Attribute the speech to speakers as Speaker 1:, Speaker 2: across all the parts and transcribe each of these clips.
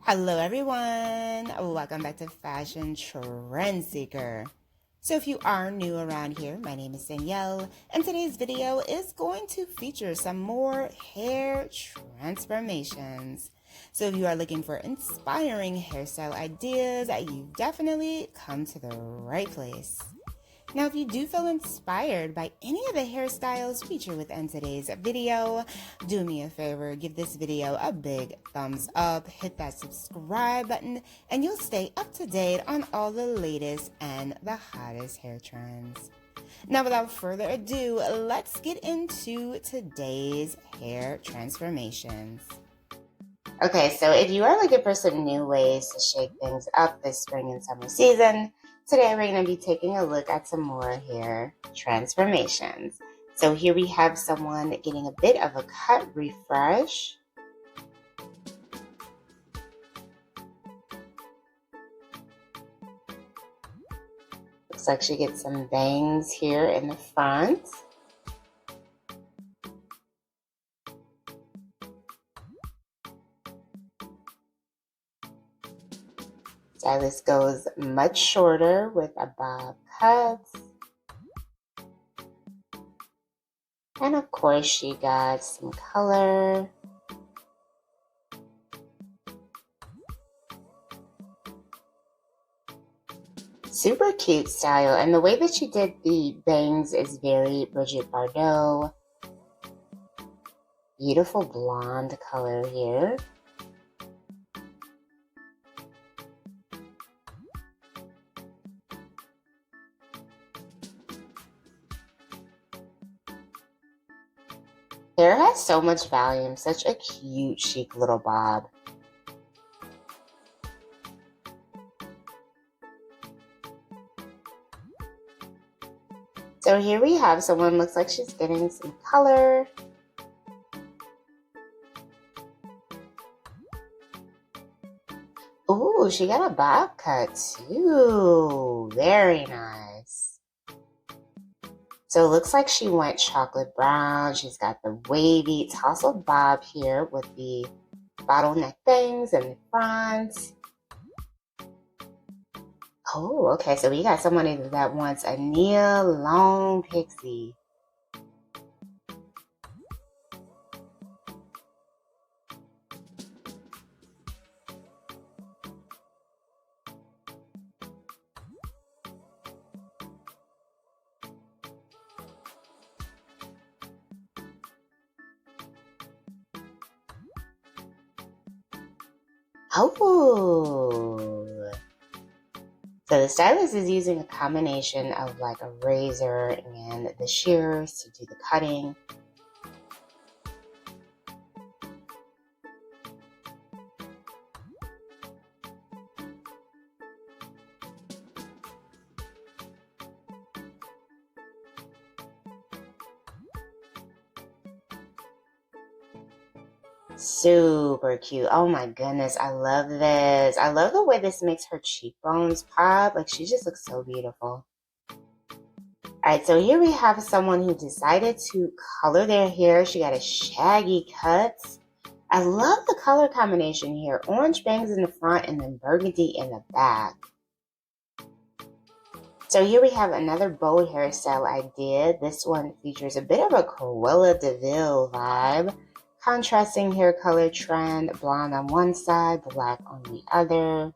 Speaker 1: Hello everyone, welcome back to Fashion Trend Seeker. So if you are new around here, my name is Danielle, and today's video is going to feature some more hair transformations. So if you are looking for inspiring hairstyle ideas, you've definitely come to the right place. Now, if you do feel inspired by any of the hairstyles featured within today's video, do me a favor, give this video a big thumbs up, hit that subscribe button, and you'll stay up to date on all the latest and the hottest hair trends. Now, without further ado, let's get into today's hair transformations. Okay, so if you are looking for some new ways to shake things up this spring and summer season, today we're going to be taking a look at some more hair transformations. So here we have someone getting a bit of a cut refresh. Looks like she gets some bangs here in the front. Stylist goes much shorter with a bob cut. And of course she got some color. Super cute style, and the way that she did the bangs is very Bridget Bardot. Beautiful blonde color here. Hair has so much volume, such a cute, chic little bob. So here we have someone, looks like she's getting some color. Ooh, she got a bob cut too. Very nice. So it looks like she went chocolate brown. She's got the wavy tousled bob here with the bottleneck bangs in the front. Oh, okay. So we got someone that wants a near long pixie. Oh, so the stylist is using a combination of like a razor and the shears to do the cutting. Super cute. Oh my goodness, I love this. I love the way this makes her cheekbones pop. Like, she just looks so beautiful. Alright, so here we have someone who decided to color their hair. She got a shaggy cut. I love the color combination here. Orange bangs in the front and then burgundy in the back. So here we have another bold hairstyle idea. This one features a bit of a Cruella de Vil vibe. Contrasting hair color trend, blonde on one side, black on the other.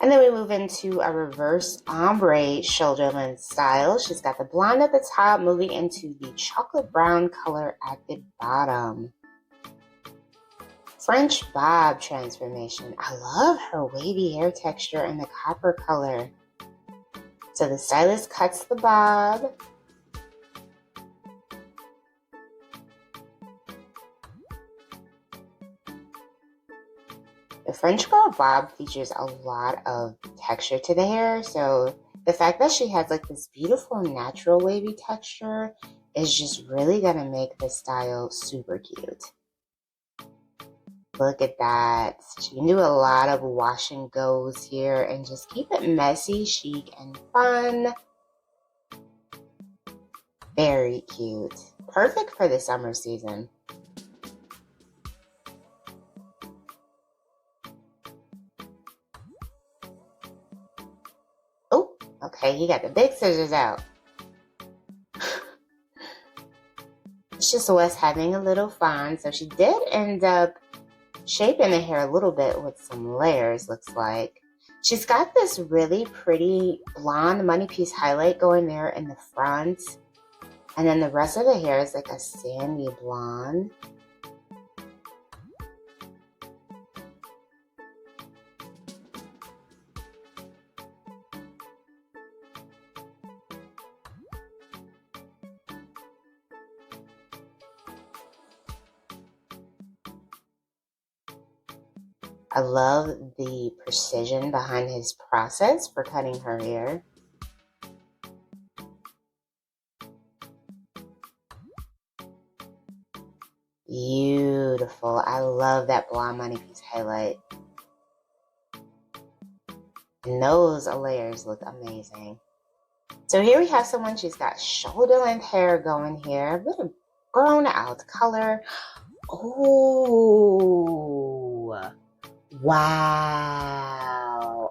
Speaker 1: And then we move into a reverse ombre shoulder length style. She's got the blonde at the top, moving into the chocolate brown color at the bottom. French bob transformation. I love her wavy hair texture and the copper color. So the stylist cuts the bob. The French girl bob features a lot of texture to the hair, so the fact that she has like this beautiful natural wavy texture is just really gonna make the style super cute. Look at that. She can do a lot of wash and goes here and just keep it messy, chic, and fun. Very cute. Perfect for the summer season. Oh, okay, he got the big scissors out. It's just Wes having a little fun. So she did end up shaping the hair a little bit with some layers, looks like. She's got this really pretty blonde money piece highlight going there in the front. And then the rest of the hair is like a sandy blonde. I love the precision behind his process for cutting her hair. Beautiful. I love that blonde money piece highlight. And those layers look amazing. So here we have someone, she's got shoulder length hair going here, a bit of grown out color. Oh, wow.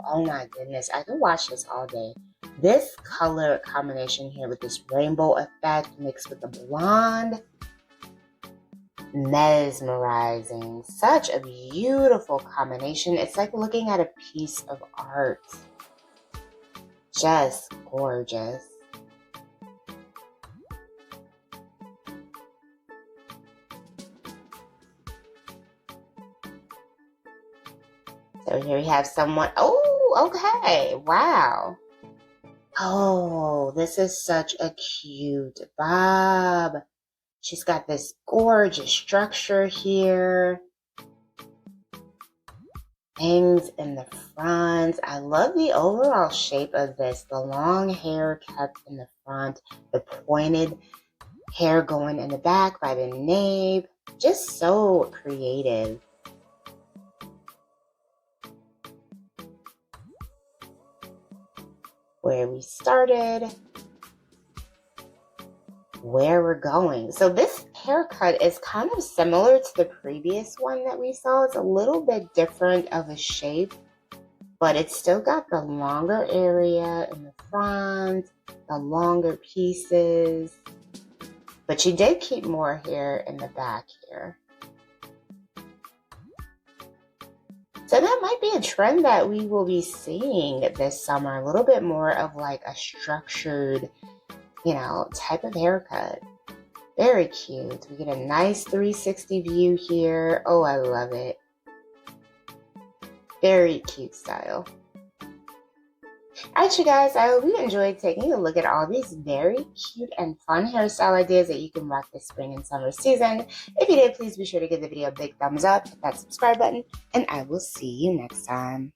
Speaker 1: Oh my goodness. I could watch this all day. This color combination here with this rainbow effect mixed with the blonde, mesmerizing. Such a beautiful combination. It's like looking at a piece of art. Just gorgeous. So here we have someone. Oh, okay. Wow. Oh, this is such a cute bob. She's got this gorgeous structure here. Bangs in the front. I love the overall shape of this. The long hair kept in the front. The pointed hair going in the back by the nape. Just so creative. Where we started, where we're going. So this haircut is kind of similar to the previous one that we saw. It's a little bit different of a shape, but it's still got the longer area in the front, the longer pieces, but she did keep more hair in the back here. So that might be a trend that we will be seeing this summer, a little bit more of like a structured, type of haircut. Very cute. We get a nice 360 view here. Oh, I love it. Very cute style. Alright, you guys, I hope you enjoyed taking a look at all these very cute and fun hairstyle ideas that you can rock this spring and summer season. If you did, please be sure to give the video a big thumbs up, hit that subscribe button, and I will see you next time.